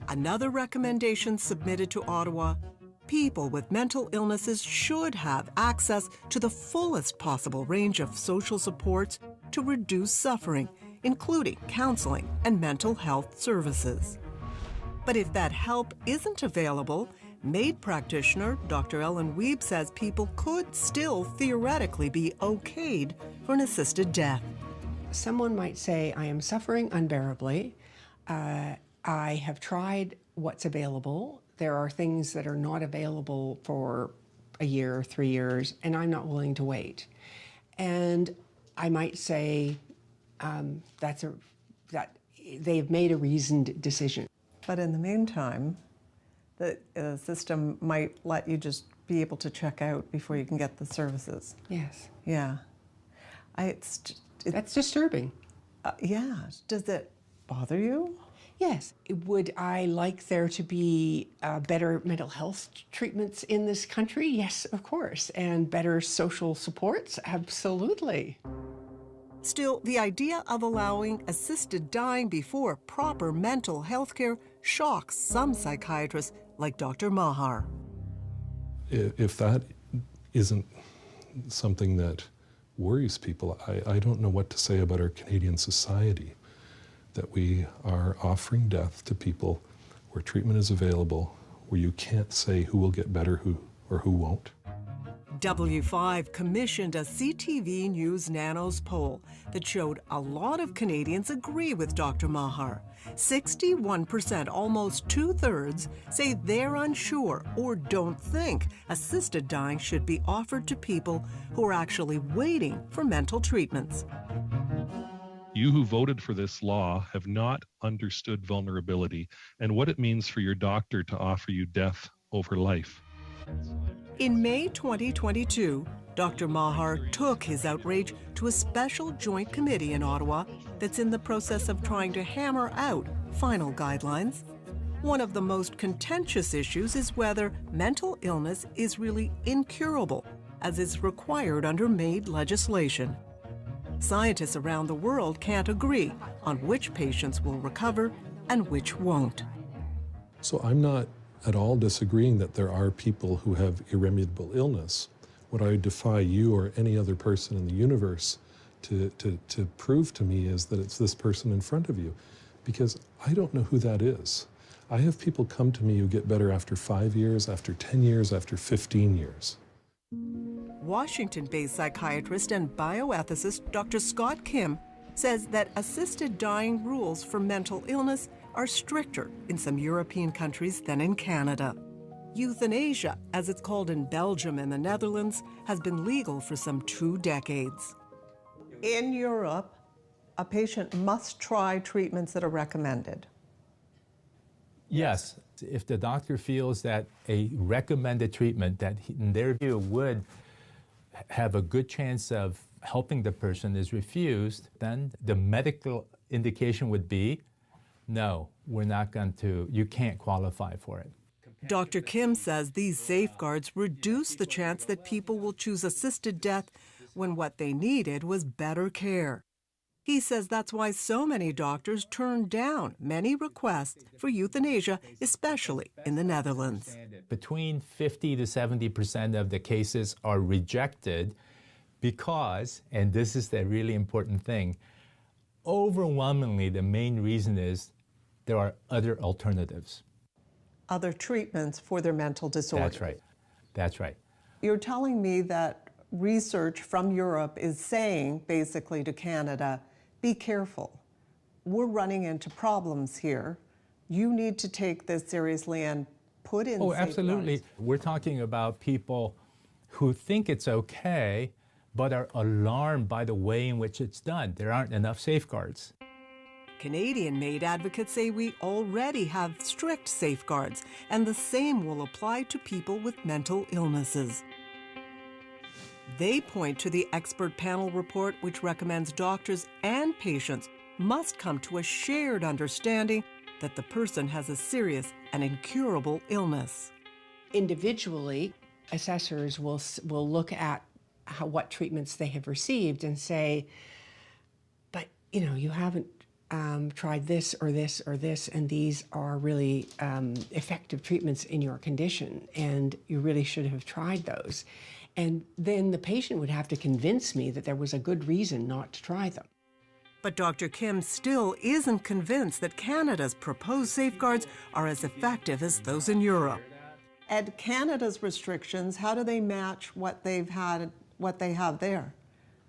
Another recommendation submitted to Ottawa: people with mental illnesses should have access to the fullest possible range of social supports to reduce suffering, including counseling and mental health services. But if that help isn't available, MAID practitioner Dr. Ellen Wiebe says people could still theoretically be okayed for an assisted death. Someone might say, I am suffering unbearably. I have tried what's available. There are things that are not available for a year, 3 years, and I'm not willing to wait. And I might say that they've made a reasoned decision. But in the meantime, the system might let you just be able to check out before you can get the services. Yes. Yeah. That's disturbing. Yeah. Does it bother you? Yes. Would I like there to be better mental health treatments in this country? Yes, of course. And better social supports? Absolutely. Still, the idea of allowing assisted dying before proper mental health care shocks some psychiatrists like Dr. Mahar. If that isn't something that worries people, I don't know what to say about our Canadian society, that we are offering death to people where treatment is available, where you can't say who will get better or who won't. W5 commissioned a CTV News Nanos poll that showed a lot of Canadians agree with Dr. Mahar. 61%, almost 2/3, say they're unsure or don't think assisted dying should be offered to people who are actually waiting for mental treatments. You who voted for this law have not understood vulnerability and what it means for your doctor to offer you death over life. In May 2022, Dr. Mahar took his outrage to a special joint committee in Ottawa that's in the process of trying to hammer out final guidelines. One of the most contentious issues is whether mental illness is really incurable, as is required under MAID legislation. Scientists around the world can't agree on which patients will recover and which won't. So I'm not at all disagreeing that there are people who have irremediable illness. What I defy you or any other person in the universe to prove to me is that it's this person in front of you, because I don't know who that is. I have people come to me who get better after 5 years, after 10 years, after 15 years. Washington-based psychiatrist and bioethicist Dr. Scott Kim says that assisted dying rules for mental illness are stricter in some European countries than in Canada. Euthanasia, as it's called in Belgium and the Netherlands, has been legal for some 2 decades. In Europe, a patient must try treatments that are recommended. Yes, if the doctor feels that a recommended treatment that in their view would have a good chance of helping the person is refused, then the medical indication would be, no, we're not going to, you can't qualify for it. Dr. Kim says these safeguards reduce the chance that people will choose assisted death when what they needed was better care. He says that's why so many doctors turn down many requests for euthanasia, especially in the Netherlands. Between 50 to 70% of the cases are rejected because, and this is the really important thing, overwhelmingly the main reason is there are other alternatives. Other treatments for their mental disorder. That's right. That's right. You're telling me that research from Europe is saying, basically, to Canada, be careful. We're running into problems here. You need to take this seriously and put in safeguards. Absolutely. We're talking about people who think it's okay, but are alarmed by the way in which it's done. There aren't enough safeguards. Canadian MAID advocates say we already have strict safeguards, and the same will apply to people with mental illnesses. They point to the expert panel report, which recommends doctors and patients must come to a shared understanding that the person has a serious and incurable illness. Individually, assessors will look at what treatments they have received and say, but you haven't tried this or this or this, and these are really effective treatments in your condition, and you really should have tried those. And then the patient would have to convince me that there was a good reason not to try them. But Dr. Kim still isn't convinced that Canada's proposed safeguards are as effective as those in Europe. And Canada's restrictions, how do they match what they have there?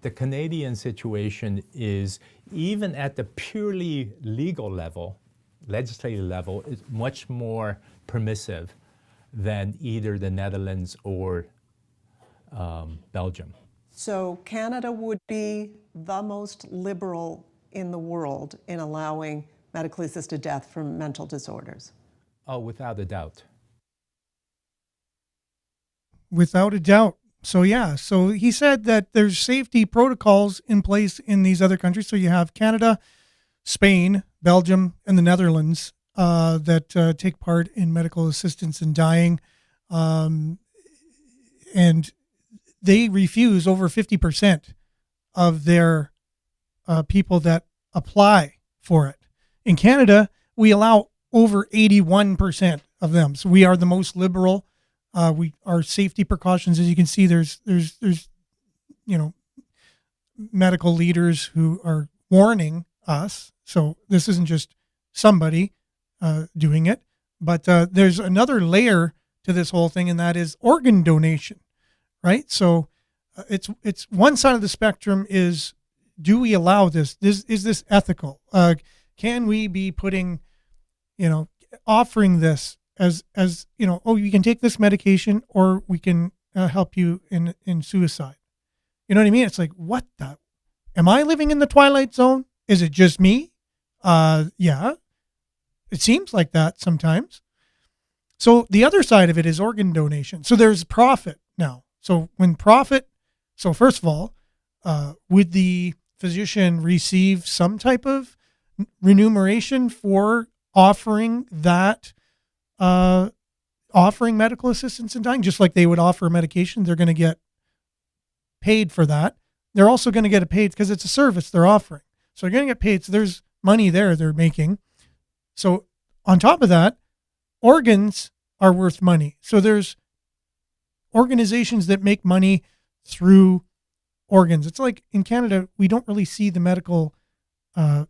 The Canadian situation is, even at the purely legal level, legislative level, is much more permissive than either the Netherlands or Belgium. So Canada would be the most liberal in the world in allowing medically assisted death from mental disorders. Oh, without a doubt. Without a doubt. So yeah, so he said that there's safety protocols in place in these other countries. So you have Canada, Spain, Belgium, and the Netherlands that take part in medical assistance in dying. And they refuse over 50% of their people that apply for it. In Canada, we allow over 81% of them. So we are the most liberal. Our safety precautions, as you can see, there's medical leaders who are warning us. So this isn't just somebody doing it, but there's another layer to this whole thing, and that is organ donation, right? So it's one side of the spectrum is, do we allow this? Is this ethical? Can we be putting, offering this as oh, you can take this medication, or we can help you in suicide. You know what I mean? It's like, what the? Am I living in the twilight zone? Is it just me? Yeah. It seems like that sometimes. So the other side of it is organ donation. So there's profit now. So first of all, would the physician receive some type of remuneration for offering medical assistance in dying? Just like they would offer medication, they're going to get paid for that. They're also going to get paid because it's a service they're offering. So they're going to get paid. So there's money there they're making. So on top of that, organs are worth money. So there's organizations that make money through organs. It's like in Canada, we don't really see the medical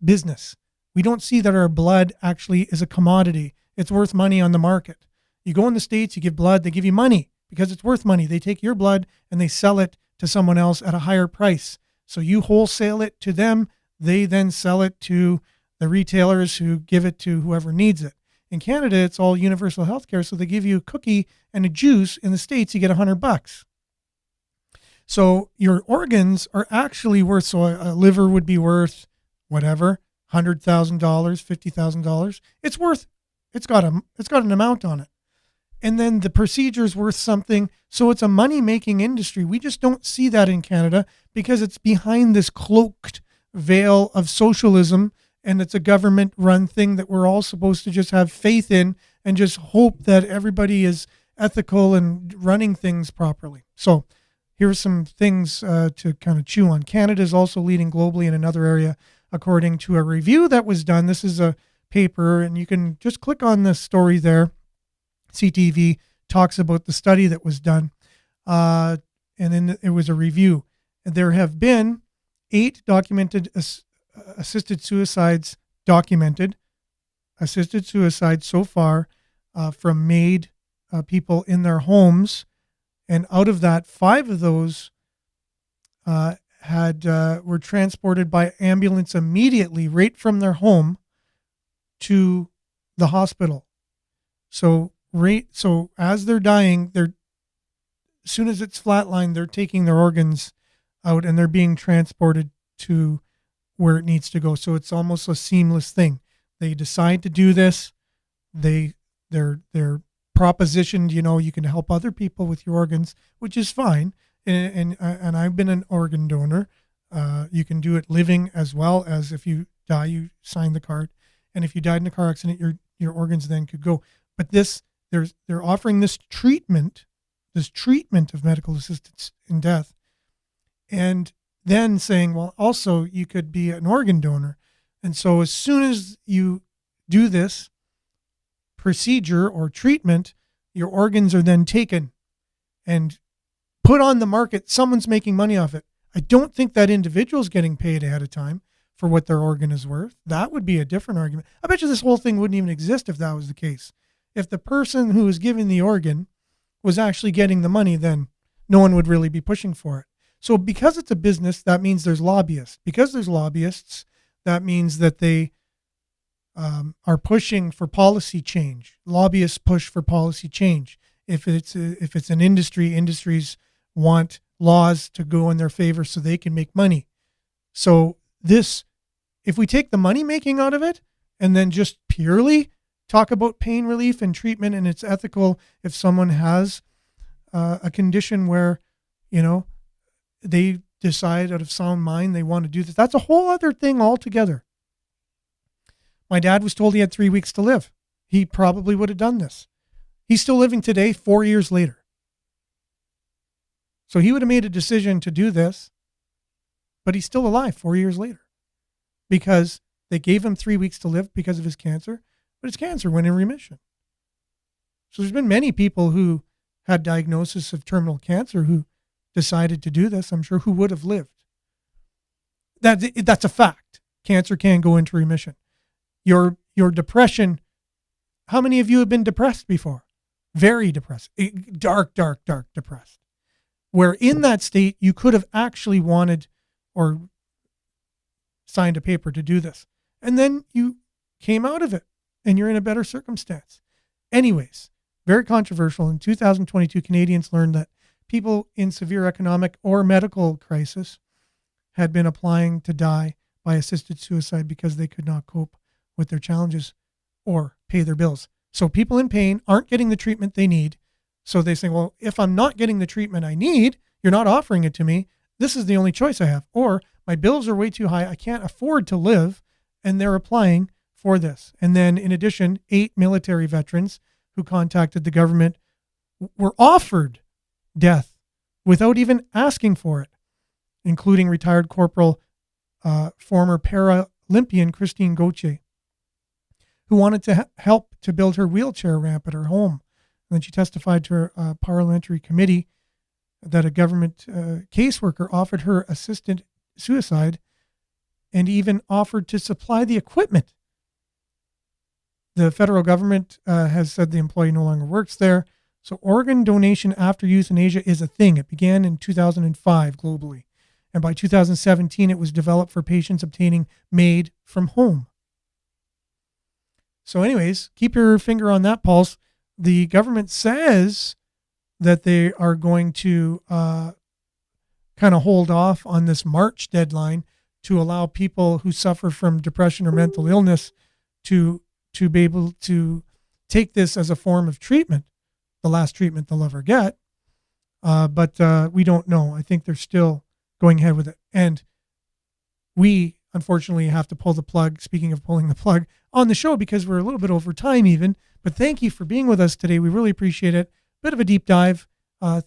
business. We don't see that our blood actually is a commodity. It's worth money on the market. You go in the States, you give blood, they give you money because it's worth money. They take your blood and they sell it to someone else at a higher price. So you wholesale it to them. They then sell it to the retailers who give it to whoever needs it. In Canada, it's all universal health care. So they give you a cookie and a juice. In the States, you get $100. So your organs are actually worth, so a liver would be worth whatever, $100,000, $50,000. It's got an amount on it. And then the procedure is worth something. So it's a money-making industry. We just don't see that in Canada because it's behind this cloaked veil of socialism, and it's a government-run thing that we're all supposed to just have faith in and just hope that everybody is ethical and running things properly. So here's some things to kind of chew on. Canada is also leading globally in another area, according to a review that was done. This is a paper, and you can just click on this story there. CTV talks about the study that was done, and then it was a review. And there have been 8 documented assisted suicides so far from MAID people in their homes, and out of that, 5 of those were transported by ambulance immediately, right from their home to the hospital. So as they're dying, as soon as it's flatlined, they're taking their organs out and they're being transported to where it needs to go. So it's almost a seamless thing. They decide to do this. They're propositioned, you can help other people with your organs, which is fine. And I've been an organ donor. You can do it living as well as if you die, you sign the card. And if you died in a car accident, your organs then could go. But they're offering this treatment of medical assistance in death, and then saying, well, also you could be an organ donor. And so as soon as you do this procedure or treatment, your organs are then taken and put on the market. Someone's making money off it. I don't think that individual's getting paid ahead of time, for what their organ is worth. That would be a different argument. I bet you this whole thing wouldn't even exist if that was the case. If the person who was giving the organ was actually getting the money, then no one would really be pushing for it. So because it's a business, that means there's lobbyists. Because there's lobbyists, that means that they are pushing for policy change. Lobbyists push for policy change. If it's an industry, industries want laws to go in their favor so they can make money. So this, if we take the money making out of it and then just purely talk about pain relief and treatment, and it's ethical if someone has a condition where, they decide out of sound mind they want to do this, that's a whole other thing altogether. My dad was told he had 3 weeks to live. He probably would have done this. He's still living today, 4 years later. So he would have made a decision to do this, but he's still alive 4 years later because they gave him 3 weeks to live because of his cancer, but his cancer went in remission. So there's been many people who had diagnosis of terminal cancer who decided to do this, I'm sure, who would have lived. That's a fact. Cancer can go into remission. Your depression, how many of you have been depressed before? Very depressed. Dark depressed. Where in that state, you could have actually wanted or signed a paper to do this. And then you came out of it and you're in a better circumstance. Anyways, very controversial. In 2022, Canadians learned that people in severe economic or medical crisis had been applying to die by assisted suicide because they could not cope with their challenges or pay their bills. So people in pain aren't getting the treatment they need. So they say, well, if I'm not getting the treatment I need, you're not offering it to me, this is the only choice I have. Or my bills are way too high, I can't afford to live, and they're applying for this. And then in addition, 8 military veterans who contacted the government were offered death without even asking for it, including retired Corporal, former Paralympian Christine Gauthier, who wanted to help to build her wheelchair ramp at her home. And then she testified to a parliamentary committee that a government caseworker offered her assisted suicide and even offered to supply the equipment. The federal government has said the employee no longer works there. So organ donation after euthanasia is a thing. It began in 2005 globally. And by 2017, it was developed for patients obtaining MAID from home. So anyways, keep your finger on that pulse. The government says that they are going to kind of hold off on this March deadline to allow people who suffer from depression or mental illness to be able to take this as a form of treatment, the last treatment they'll ever get. But we don't know. I think they're still going ahead with it. And we, unfortunately, have to pull the plug, speaking of pulling the plug, on the show because we're a little bit over time even. But thank you for being with us today. We really appreciate it. Bit of a deep dive.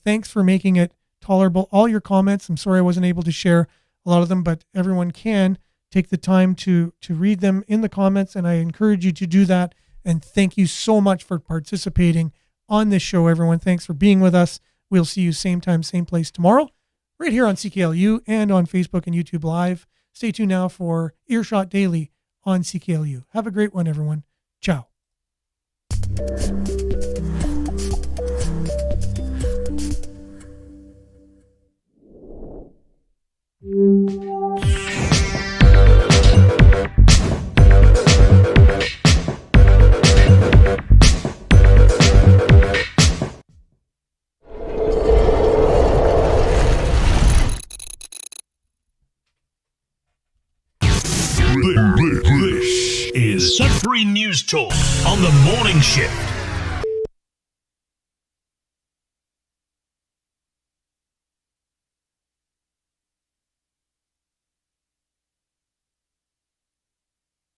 Thanks for making it tolerable. All your comments, I'm sorry I wasn't able to share a lot of them, but everyone can take the time to read them in the comments, and I encourage you to do that. And thank you so much for participating on this show, everyone. Thanks for being with us. We'll see you same time, same place tomorrow, right here on CKLU and on Facebook and YouTube Live. Stay tuned now for Earshot Daily on CKLU. Have a great one, everyone. Ciao. This is Sudbury News Talk on the morning shift.